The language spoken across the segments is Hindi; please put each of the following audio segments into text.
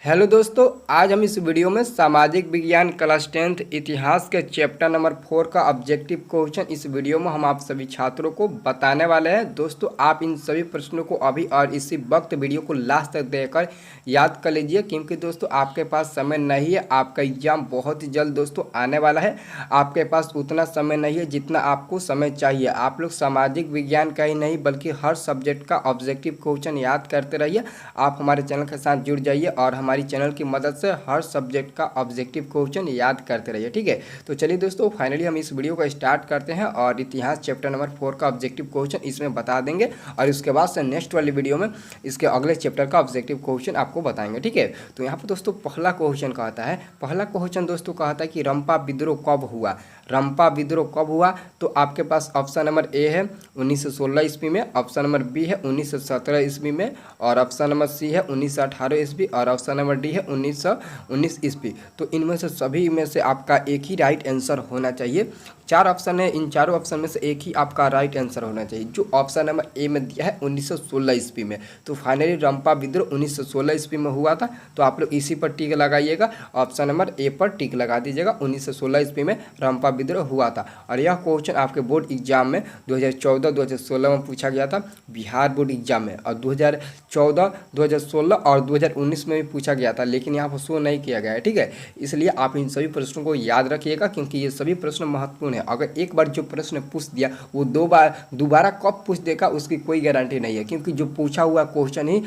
हेलो दोस्तों, आज हम इस वीडियो में सामाजिक विज्ञान क्लास 10th इतिहास के चैप्टर नंबर 4 का ऑब्जेक्टिव क्वेश्चन इस वीडियो में हम आप सभी छात्रों को बताने वाले हैं। दोस्तों, आप इन सभी प्रश्नों को अभी और इसी वक्त वीडियो को लास्ट तक देखकर याद कर लीजिए, क्योंकि दोस्तों आपके पास समय नहीं है। आपका एग्जाम बहुत ही जल्द दोस्तों आने वाला है। आपके पास उतना समय नहीं है जितना आपको समय चाहिए। आप लोग सामाजिक विज्ञान का ही नहीं बल्कि हर सब्जेक्ट का ऑब्जेक्टिव क्वेश्चन याद करते रहिए। आप हमारे चैनल के साथ जुड़ जाइए और हमारी चैनल की मदद से हर सब्जेक्ट का ऑब्जेक्टिव क्वेश्चन याद करते रहिए। ठीक है, तो चलिए दोस्तों फाइनली हम इस वीडियो को स्टार्ट करते हैं और इतिहास चैप्टर नंबर 4 का ऑब्जेक्टिव क्वेश्चन इसमें बता देंगे और उसके बाद से नेक्स्ट वाली वीडियो में इसके अगले चैप्टर का ऑब्जेक्टिव क्वेश्चन आपको बताएंगे। ठीक है, तो यहाँ पर दोस्तों पहला क्वेश्चन कहता है, पहला क्वेश्चन दोस्तों कहता है कि रंपा विद्रोह कब हुआ। रंपा विद्रोह कब हुआ, तो आपके पास ऑप्शन नंबर ए है 1916 ईस्वी में, ऑप्शन नंबर बी है 1917 ईस्वी में, और ऑप्शन नंबर सी है 1918 ईस्वी, और ऑप्शन नंबर डी है 1919 ईस्वी। तो इनमें से सभी में से आपका एक ही राइट आंसर होना चाहिए। चार ऑप्शन है, इन चारों ऑप्शन में से एक ही आपका राइट आंसर होना चाहिए। जो ऑप्शन नंबर ए में दिया है 1916 ईस्वी में, तो फाइनली रंपा विद्रोह 1916 ईस्वी में हुआ था। तो आप लोग इसी पर टिक लगाइएगा, ऑप्शन नंबर ए पर टिक लगा दीजिएगा। 1916 ईस्वी में रंपा विद्रोह हुआ था। और यह क्वेश्चन आपके बोर्ड एग्जाम में 2014, 2016 में पूछा गया था, बिहार बोर्ड एग्जाम में, और 2014, 2016 और 2019 में भी पूछा गया था, लेकिन यहाँ पर शो नहीं किया गया है। ठीक है, इसलिए आप इन सभी प्रश्नों को याद रखिएगा, क्योंकि ये सभी प्रश्न महत्वपूर्ण है। अगर एक बार जो प्रश्न पूछ दिया वो दोबारा कब पूछ देगा उसकी कोई गारंटी नहीं है, क्योंकि जो पूछा हुआ क्वेश्चन ही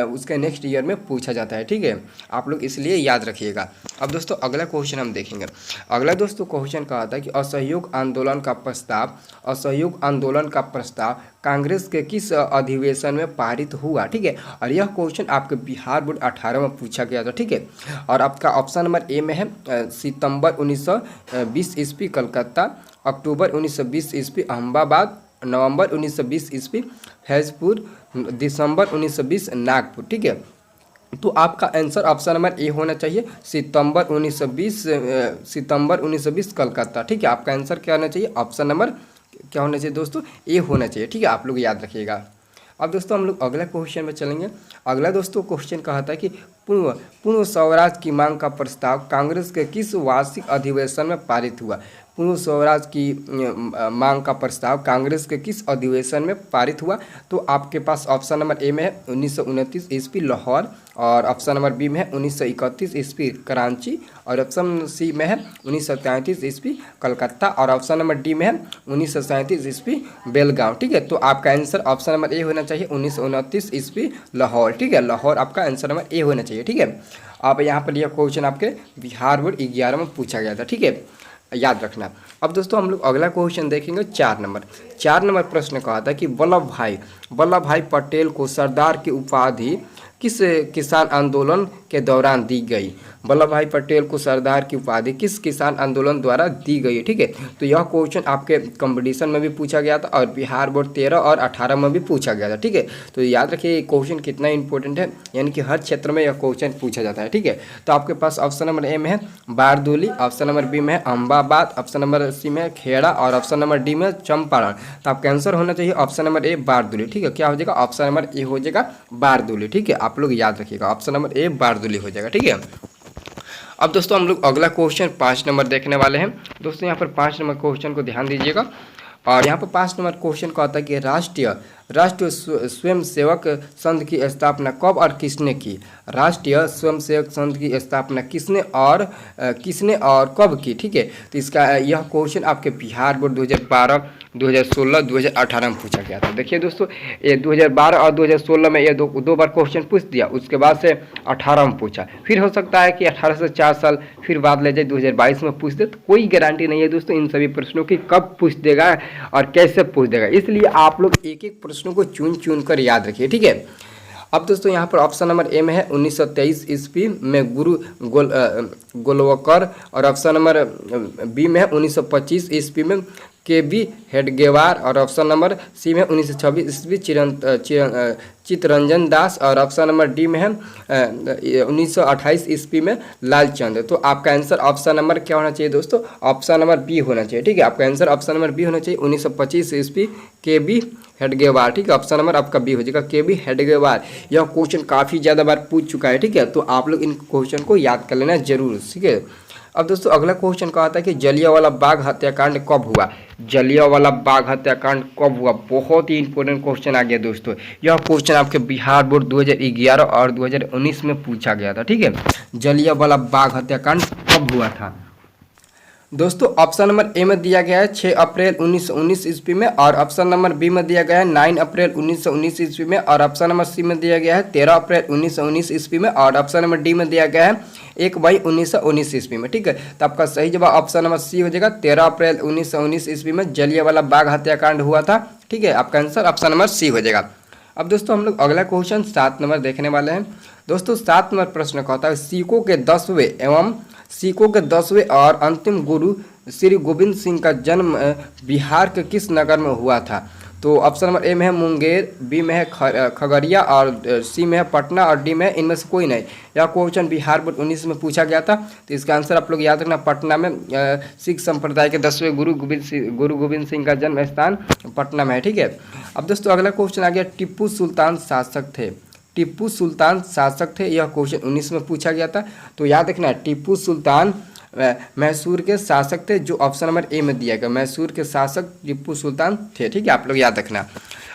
उसके नेक्स्ट ईयर में पूछा जाता है। ठीक है, आप लोग इसलिए याद रखिएगा। अब दोस्तों अगला क्वेश्चन हम देखेंगे। अगला दोस्तों क्वेश्चन कहा था कि असहयोग आंदोलन का प्रस्ताव, असहयोग आंदोलन का प्रस्ताव कांग्रेस के किस अधिवेशन में पारित हुआ। ठीक है, और यह क्वेश्चन आपके बिहार बोर्ड 18 में पूछा गया था। ठीक है, और आपका ऑप्शन नंबर ए में है सितंबर 1920 ईस्वी कलकत्ता, अक्टूबर 1920 ईस्वी अहमदाबाद, नवंबर 1920 ईस्वी फैजपुर, दिसंबर 1920 नागपुर। ठीक है, तो आपका आंसर ऑप्शन नंबर ए होना चाहिए, सितंबर 1920 कलकत्ता। ठीक है, आपका आंसर क्या होना चाहिए, ऑप्शन नंबर क्या होना चाहिए दोस्तों, ए होना चाहिए। ठीक है, आप लोग याद रखिएगा। अब दोस्तों हम लोग अगला क्वेश्चन में चलेंगे। अगला दोस्तों क्वेश्चन कहा था कि पूर्ण स्वराज की मांग का प्रस्ताव कांग्रेस के किस वार्षिक अधिवेशन में पारित हुआ। पूर्ण स्वराज की मांग का प्रस्ताव कांग्रेस के किस अधिवेशन में पारित हुआ। तो आपके पास ऑप्शन नंबर ए में है 1929 ईस्वी लाहौर, और ऑप्शन नंबर बी में है 1931 ईस्वी कराची, और ऑप्शन सी में है 1933 ईस्वी कलकत्ता, और ऑप्शन नंबर डी में है 1937 ईस्वी बेलगांव। ठीक है, तो आपका आंसर ऑप्शन नंबर ए होना चाहिए 1929 ईस्वी लाहौर। ठीक है, लाहौर आपका आंसर नंबर ए होना चाहिए। ठीक है, अब यहाँ पर यह क्वेश्चन आपके बिहार बोर्ड 11 में पूछा गया था। ठीक है, याद रखना। अब दोस्तों हम लोग अगला क्वेश्चन देखेंगे। 4 नंबर प्रश्न कहा था कि वल्लभ भाई पटेल को सरदार की उपाधि किस किसान आंदोलन के दौरान दी गई। वल्लभ भाई पटेल को सरदार की उपाधि किस किसान आंदोलन द्वारा दी गई है। ठीक है, तो यह क्वेश्चन आपके कंपटीशन में भी पूछा गया था और बिहार बोर्ड 13 और 18 में भी पूछा गया था। ठीक है, तो याद रखिए ये क्वेश्चन कितना इंपॉर्टेंट है, यानी कि हर क्षेत्र में यह क्वेश्चन पूछा जाता है। ठीक है, तो आपके पास ऑप्शन नंबर ए में है बारदोली, ऑप्शन नंबर बी में है अहमदाबाद, ऑप्शन नंबर सी में है खेड़ा, और ऑप्शन नंबर डी में चंपारण। तो आपका आंसर होना चाहिए ऑप्शन नंबर ए बारदोली। ठीक है, क्या हो जाएगा, ऑप्शन नंबर ए हो जाएगा बारदोली। ठीक है, आप लोग याद रखिएगा, ऑप्शन नंबर ए बारदोली हो जाएगा। ठीक है, अब दोस्तों हम लोग अगला क्वेश्चन 5 नंबर देखने वाले हैं। दोस्तों यहाँ पर 5 नंबर क्वेश्चन को ध्यान दीजिएगा, और यहाँ पर 5 नंबर क्वेश्चन का आता है कि राष्ट्रीय स्वयंसेवक संघ की स्थापना कब और किसने की। राष्ट्रीय स्वयंसेवक संघ की स्थापना किसने और कब की। ठीक है, तो इसका यह क्वेश्चन आपके बिहार बोर्ड 2012, 2016, 2018 में पूछा गया था। देखिए दोस्तों, ये 2012 और 2016 में ये दो बार क्वेश्चन पूछ दिया, उसके बाद से 18 में पूछा, फिर हो सकता है कि 18 से 4 साल फिर बाद ले जाए 2022 में पूछ दे। तो कोई गारंटी नहीं है दोस्तों इन सभी प्रश्नों की कब पूछ देगा और कैसे पूछ देगा, इसलिए आप लोग एक एक प्रश्नों को चुन कर याद रखिए। ठीक है, अब दोस्तों यहाँ पर ऑप्शन नंबर ए में है 1923 ईस्वी में गुरु गोलवकर, और ऑप्शन नंबर बी में है 1925 ईस्वी में के बी हेडगेवार, और ऑप्शन नंबर सी में 1926 ईस्वी चित्तरंजन दास, और ऑप्शन नंबर डी में है 1928 ईस्वी में लालचंद। तो आपका आंसर ऑप्शन नंबर क्या होना चाहिए दोस्तों? ऑप्शन नंबर बी होना चाहिए। ठीक है, आपका आंसर ऑप्शन नंबर बी होना चाहिए, 1925 ईस्वी के बी हेडगेवार। ठीक है, ऑप्शन नंबर आपका बी हो जाएगा, के बी हेडगेवार। यह क्वेश्चन काफ़ी ज़्यादा बार पूछ चुका है। ठीक है, तो आप लोग इन क्वेश्चन को याद कर लेना जरूर। ठीक है, अब दोस्तों अगला क्वेश्चन कहा था कि जलियांवाला बाग हत्याकांड कब हुआ? जलियांवाला बाग हत्याकांड कब हुआ? बहुत ही इंपॉर्टेंट क्वेश्चन आ गया दोस्तों। यह क्वेश्चन आपके बिहार बोर्ड 2011 और 2019 में पूछा गया था। ठीक है, जलियांवाला बाग हत्याकांड कब हुआ था दोस्तों? ऑप्शन नंबर ए में दिया गया है 6 अप्रैल 1919 ईस्वी में, और ऑप्शन नंबर बी में दिया गया है 9 अप्रैल 1919 ईस्वी में, और ऑप्शन नंबर सी में दिया गया है 13 अप्रैल 1919 ईस्वी में, और ऑप्शन नंबर डी में दिया गया है 1 मई 1919 ईस्वी में। ठीक है, तो आपका सही जवाब ऑप्शन नंबर सी हो जाएगा, 13 अप्रैल 1919 ईस्वी में जलियांवाला बाग हत्याकांड हुआ था। ठीक है, आपका आंसर ऑप्शन नंबर सी हो जाएगा। अब दोस्तों हम लोग अगला क्वेश्चन 7 नंबर देखने वाले हैं। दोस्तों 7 नंबर प्रश्न कहता है सिखों के 10वें और अंतिम गुरु श्री गोविंद सिंह का जन्म बिहार के किस नगर में हुआ था? तो ऑप्शन नंबर ए में है मुंगेर, बी में है खगड़िया, और सी में है पटना, और डी में है इनमें से कोई नहीं। यह क्वेश्चन बिहार बोर्ड 19 में पूछा गया था। तो इसका आंसर आप लोग याद रखना, पटना में सिख संप्रदाय के 10वें गुरु गोविंद सिंह का जन्म स्थान पटना में है। ठीक है, अब दोस्तों अगला क्वेश्चन आ गया, टिप्पू सुल्तान शासक थे। टिप्पू सुल्तान शासक थे, यह क्वेश्चन 19 में पूछा गया था। तो याद रखना, टिप्पू सुल्तान मैसूर के शासक थे, जो ऑप्शन नंबर ए में दिया गया, मैसूर के शासक टिप्पू सुल्तान थे। ठीक है, आप लोग याद रखना।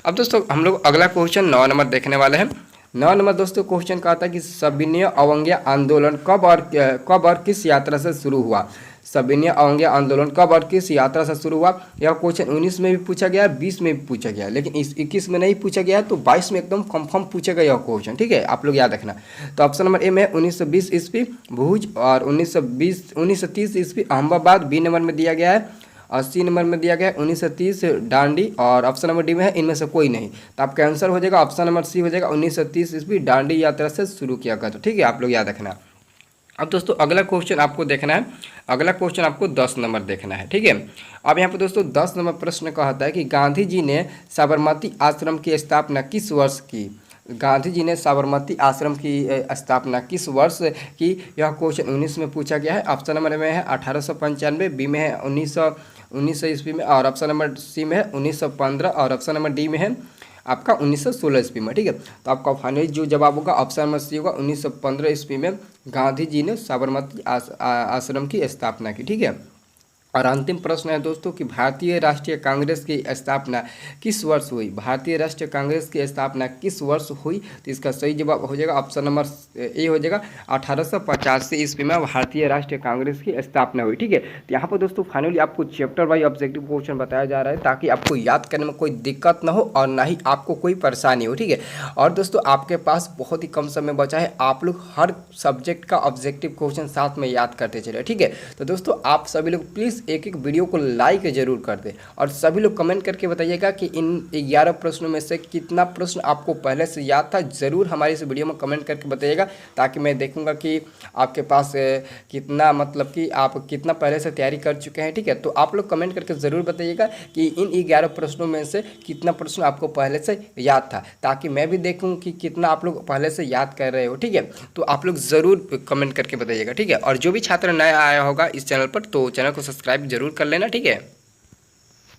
अब दोस्तों हम लोग अगला क्वेश्चन 9 नंबर देखने वाले हैं। 9 नंबर दोस्तों क्वेश्चन कहा था कि सविनय अवज्ञा आंदोलन कब और किस यात्रा से शुरू हुआ? सविनय अवज्ञा आंदोलन कब और किस यात्रा से शुरू हुआ? यह क्वेश्चन 19 में भी पूछा गया, 20 में भी पूछा गया, लेकिन 21 में नहीं पूछा गया, तो 22 में एकदम कंफर्म पूछेगा यह क्वेश्चन। ठीक है, आप लोग याद रखना। तो ऑप्शन नंबर ए में 1920 ईस्वी भुज, और 1930 ईस्वी अहमदाबाद, बी नंबर में दिया गया है, और सी नंबर में दिया गया है 1930 डांडी, और ऑप्शन नंबर डी में है इनमें से कोई नहीं। तो आपका आंसर हो जाएगा ऑप्शन नंबर सी हो जाएगा, 1930 ईस्वी डांडी यात्रा से शुरू किया गया था। ठीक है, आप लोग याद रखना। अब दोस्तों अगला क्वेश्चन आपको देखना है, अगला क्वेश्चन आपको 10 नंबर देखना है। ठीक है, अब यहाँ पर दोस्तों 10 नंबर प्रश्न कहता है कि गांधी जी ने साबरमती आश्रम की स्थापना किस वर्ष की? गांधी जी ने साबरमती आश्रम की स्थापना किस वर्ष की? यह क्वेश्चन 19 में पूछा गया है। ऑप्शन नंबर में है 1895, बी में है 1900 ईस्वी में, और ऑप्शन नंबर सी में है 1915, और ऑप्शन नंबर डी में है आपका 1916 ईस्वी में। ठीक है, तो आपका फाइनली जो जवाब होगा ऑप्शन नंबर सी होगा, 1915 ईस्वी में गांधी जी ने साबरमती आश्रम की स्थापना की। ठीक है, और अंतिम प्रश्न है दोस्तों कि भारतीय राष्ट्रीय कांग्रेस की स्थापना किस वर्ष हुई? भारतीय राष्ट्रीय कांग्रेस की स्थापना किस वर्ष हुई? तो इसका सही जवाब हो जाएगा ऑप्शन नंबर ए हो जाएगा, 1885 ईस्वी में भारतीय राष्ट्रीय कांग्रेस की स्थापना हुई। ठीक है, तो यहाँ पर दोस्तों फाइनली आपको चैप्टर वाइज ऑब्जेक्टिव क्वेश्चन बताया जा रहा है, ताकि आपको याद करने में कोई दिक्कत ना हो और ना ही आपको कोई परेशानी हो। ठीक है, और दोस्तों आपके पास बहुत ही कम समय बचा है, आप लोग हर सब्जेक्ट का ऑब्जेक्टिव क्वेश्चन साथ में याद करते चले। ठीक है, तो दोस्तों आप सभी लोग प्लीज़ एक वीडियो को लाइक जरूर कर दें, और सभी लोग कमेंट करके बताइएगा कि इन 11 प्रश्नों में से कितना प्रश्न आपको पहले से याद था। ज़रूर हमारी इस वीडियो में कमेंट करके बताइएगा, ताकि मैं देखूंगा कि आपके पास कितना, मतलब कि आप कितना पहले से तैयारी कर चुके हैं। ठीक है, तो आप लोग कमेंट करके ज़रूर बताइएगा कि इन 11 प्रश्नों में से कितना प्रश्न आपको पहले से याद था, ताकि मैं भी देखूँ कि कितना आप लोग पहले से याद कर रहे हो। ठीक है, तो आप लोग ज़रूर कमेंट करके बताइएगा। ठीक है, और जो भी छात्र नया आया होगा इस चैनल पर, तो चैनल को सब्सक्राइब जरूर कर लेना। ठीक है।